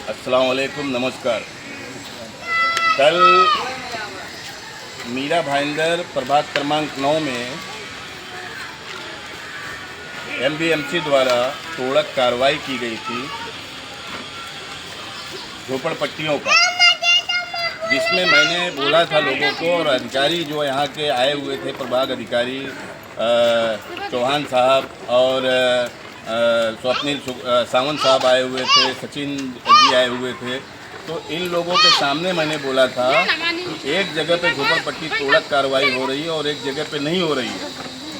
अस्सलाम वालेकुम, नमस्कार। कल मीरा भाईंदर प्रभाग क्रमांक 9 में एमबीएमसी द्वारा तोड़क कार्रवाई की गई थी झोपड़पट्टियों का, जिसमें मैंने बोला था लोगों को, और अधिकारी जो यहाँ के आए हुए थे, प्रभाग अधिकारी चौहान साहब और स्वप्निल सावंत साहब आए हुए थे, सचिन जी आए हुए थे, तो इन लोगों के सामने मैंने बोला था कि एक जगह पे झोपड़पट्टी तोड़क कार्रवाई हो रही है और एक जगह पे नहीं हो रही है।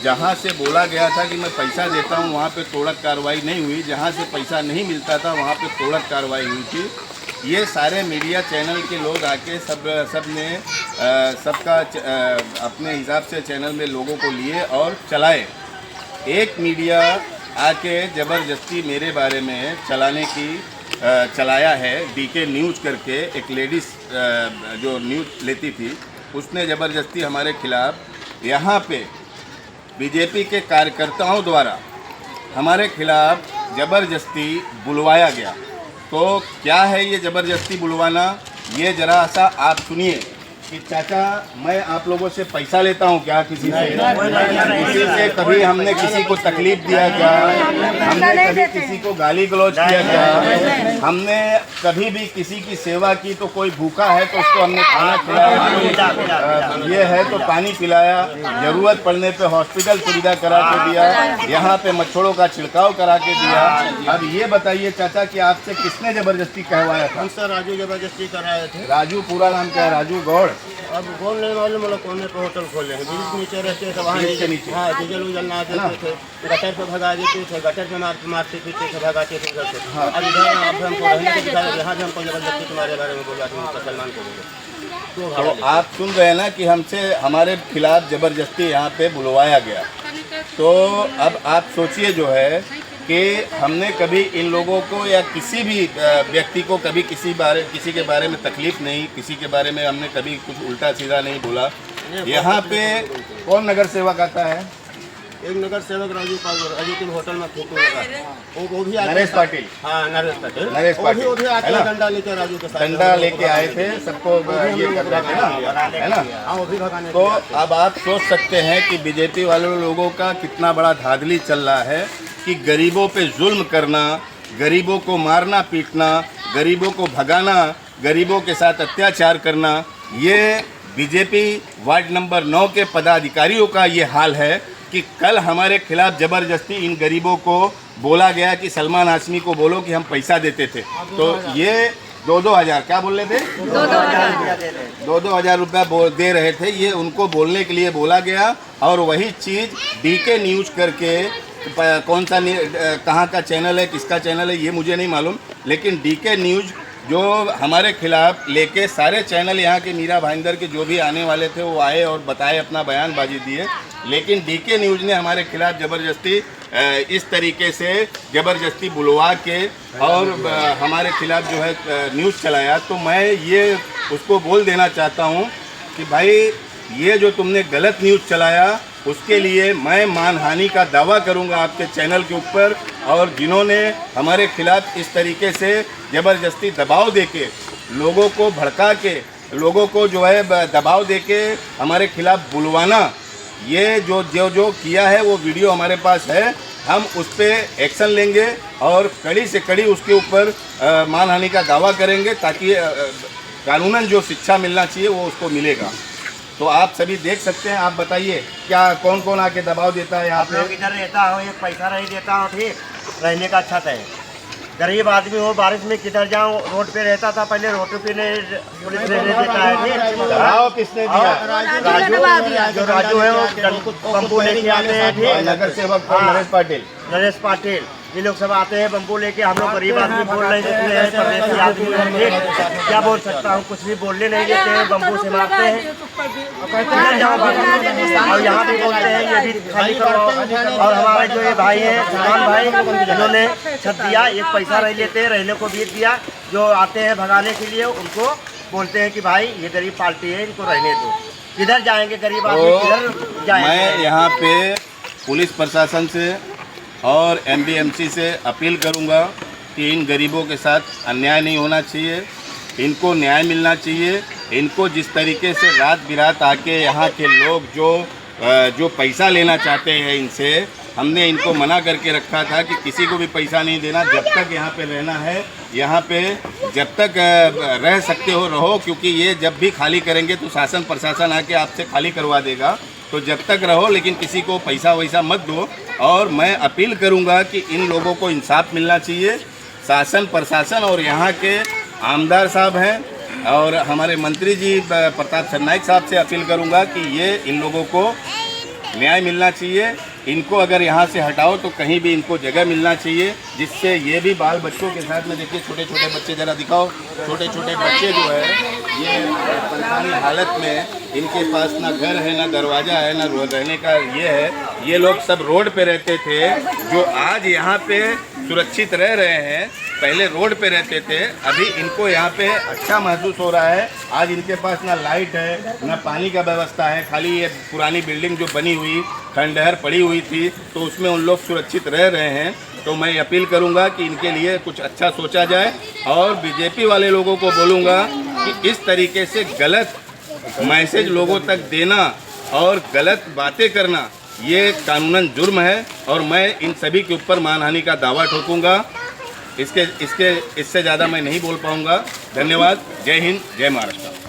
जहाँ से बोला गया था कि मैं पैसा देता हूँ वहाँ पे तोड़क कार्रवाई नहीं हुई, जहाँ से पैसा नहीं मिलता था वहाँ पे तोड़क कार्रवाई हुई थी। ये सारे मीडिया चैनल के लोग आके सब ने सबका अपने हिसाब से चैनल में लोगों को लिए और चलाए। एक मीडिया आके ज़बरदस्ती मेरे बारे में चलाया है, डीके न्यूज़ करके एक लेडीज़ जो न्यूज़ लेती थी, उसने ज़बरदस्ती हमारे खिलाफ़ यहाँ पे बीजेपी के कार्यकर्ताओं द्वारा हमारे खिलाफ़ ज़बरदस्ती बुलवाया गया। तो क्या है ये ज़बरदस्ती बुलवाना, ये ज़रा सा आप सुनिए कि चाचा मैं आप लोगों से पैसा लेता हूँ क्या? किसी से कभी हमने किसी को तकलीफ दिया क्या? हमने कभी किसी को गाली गलौज किया क्या? हमने कभी भी किसी की सेवा की? तो कोई भूखा है तो उसको हमने खाना खिलाया, ये है तो पानी पिलाया, ज़रूरत पड़ने पे हॉस्पिटल सुविधा करा के दिया, यहाँ पे मच्छरों का छिड़काव करा के दिया। अब ये बताइए चाचा कि आपसे किसने ज़बरदस्ती कहवाया था? सर राजू ज़बरदस्ती कराए थे। राजू पूरा नाम क्या है? राजू गौड़। अब कौन नहीं मालूम, मतलब कोने पे होटल खोले हैं, ब्रिज के नीचे रहते थे, वहाँ ब्रिज के नीचे। हाँ डीजल उजल ना देते थे, गटर पे भगा देते थे, गटर पे मारते पीटते थे, भगाते थे घर से। अब इधर अब हमको रहने के दिखाया, यहाँ भी हमको ज़बरदस्ती तुम्हारे बारे में बोला तुम मुसलमान को बोलो। तो आप सुन रहे हैं ना कि हमसे हमारे खिलाफ ज़बरदस्ती यहाँ पे बुलवाया गया। तो अब आप सोचिए जो है कि हमने कभी इन लोगों को या किसी भी व्यक्ति को कभी किसी के बारे में तकलीफ़ नहीं, किसी के बारे में हमने कभी कुछ उल्टा सीधा नहीं बोला। यहाँ पे कौन नगर सेवक आता है? एक नगर सेवक राजू के होटल में फोटो लगा, वो भी नरेश पाटिल। हाँ नरेश पाटिल, वो भी आते हैं डंडा लेके राजू के साथ, डंडा लेके आए थे, सबको ये कर रहे थे ना, है ना? हाँ वो भी भगाने। तो अब आप सोच सकते हैं कि बीजेपी वाले लोगों का कितना बड़ा धांधली चल रहा है कि गरीबों पे जुल्म करना, गरीबों को मारना पीटना, गरीबों को भगाना, गरीबों के साथ अत्याचार करना, ये बीजेपी वार्ड नंबर 9 के पदाधिकारियों का ये हाल है कि कल हमारे खिलाफ ज़बरदस्ती इन गरीबों को बोला गया कि सलमान हाशमी को बोलो कि हम पैसा देते थे। तो ये 2-2 हज़ार क्या बोल रहे थे? 2-2 हज़ार रुपया दे रहे थे, ये उनको बोलने के लिए बोला गया। और वही चीज़ डीके न्यूज़ करके, कौन सा कहाँ का चैनल है, किसका चैनल है ये मुझे नहीं मालूम, लेकिन डीके न्यूज़ जो हमारे खिलाफ लेके सारे चैनल यहाँ के मीरा भाईंदर के जो भी आने वाले थे वो आए और बताए, अपना बयानबाजी दिए, लेकिन डीके न्यूज़ ने हमारे खिलाफ ज़बरदस्ती इस तरीके से ज़बरदस्ती बुलवा के और हमारे खिलाफ जो है न्यूज़ चलाया। तो मैं ये उसको बोल देना चाहता हूँ कि भाई ये जो तुमने गलत न्यूज़ चलाया उसके लिए मैं मानहानि का दावा करूंगा आपके चैनल के ऊपर। और जिन्होंने हमारे खिलाफ इस तरीके से ज़बरदस्ती दबाव देके, लोगों को भड़का के, लोगों को जो है दबाव देके हमारे खिलाफ बुलवाना, ये जो किया है वो वीडियो हमारे पास है, हम उस पर एक्शन लेंगे और कड़ी से कड़ी उसके ऊपर मानहानि का दावा करेंगे ताकि कानूनन जो शिक्षा मिलना चाहिए वो उसको मिलेगा। तो आप सभी देख सकते हैं। आप बताइए क्या कौन कौन आके दबाव देता है यहाँ पे? लोग इधर रहता हो, एक पैसा नहीं देता हो, ठीक रहने का छत है, गरीब आदमी हो, बारिश में किधर जाऊँ, रोड पे रहता था पहले, रोड पे पुलिस रहने देता है। दबाव किसने दिया? राजू है वो बम्बू लेके आते हैं, ठीक नगर सेवक नरेश पाटिल, ये लोग सब आते हैं बम्बू लेके। हम लोग गरीब आदमी बोल नहीं देते हैं, परदेसी आदमी हैं, ठीक क्या बोल सकता हूँ, कुछ भी बोलने नहीं देते हैं, बम्बू से मारते हैं और यहाँ भी बोलते हैं ये भी खाली करो। और हमारे जो ये भाई है सलमान भाई, इन्होंने छत दिया, एक पैसा नहीं लेते, रहने को भी दिया। जो आते हैं भगाने के लिए उनको बोलते हैं कि भाई ये गरीब पार्टी है, इनको रहने दो, किधर जाएंगे गरीब आदमी, किधर जाएंगे। मैं यहाँ पे पुलिस प्रशासन से और एमबीएमसी से अपील करूँगा कि इन गरीबों के साथ अन्याय नहीं होना चाहिए, इनको न्याय मिलना चाहिए। इनको जिस तरीके से रात बिरात आके यहाँ के लोग जो पैसा लेना चाहते हैं इनसे, हमने इनको मना करके रखा था कि किसी को भी पैसा नहीं देना, जब तक यहाँ पे रहना है, यहाँ पे जब तक रह सकते हो रहो, क्योंकि ये जब भी खाली करेंगे तो शासन प्रशासन आके आपसे खाली करवा देगा। तो जब तक रहो, लेकिन किसी को पैसा वैसा मत दो। और मैं अपील करूँगा कि इन लोगों को इंसाफ मिलना चाहिए। शासन प्रशासन और यहाँ के आमदार साहब हैं और हमारे मंत्री जी प्रताप सरनाइक साहब से अपील करूँगा कि ये इन लोगों को न्याय मिलना चाहिए। इनको अगर यहाँ से हटाओ तो कहीं भी इनको जगह मिलना चाहिए, जिससे ये भी बाल बच्चों के साथ में, देखिए छोटे छोटे बच्चे, ज़रा दिखाओ, छोटे छोटे बच्चे जो है ये परेशानी हालत में, इनके पास ना घर है, ना दरवाज़ा है, ना रहने का ये है। ये लोग सब रोड पे रहते थे, जो आज यहाँ पे सुरक्षित रह रहे हैं, पहले रोड पे रहते थे। अभी इनको यहाँ पे अच्छा महसूस हो रहा है। आज इनके पास ना लाइट है, ना पानी का व्यवस्था है, खाली ये पुरानी बिल्डिंग जो बनी हुई खंडहर पड़ी हुई थी, तो उसमें उन लोग सुरक्षित रह रहे हैं। तो मैं अपील करूंगा कि इनके लिए कुछ अच्छा सोचा जाए। और बीजेपी वाले लोगों को बोलूँगा कि इस तरीके से गलत मैसेज लोगों तक देना और गलत बातें करना, ये कानूनन जुर्म है। और मैं इन सभी के ऊपर मानहानि का दावा ठोकूंगा। इससे ज़्यादा मैं नहीं बोल पाऊंगा। धन्यवाद। जय हिंद, जय महाराष्ट्र।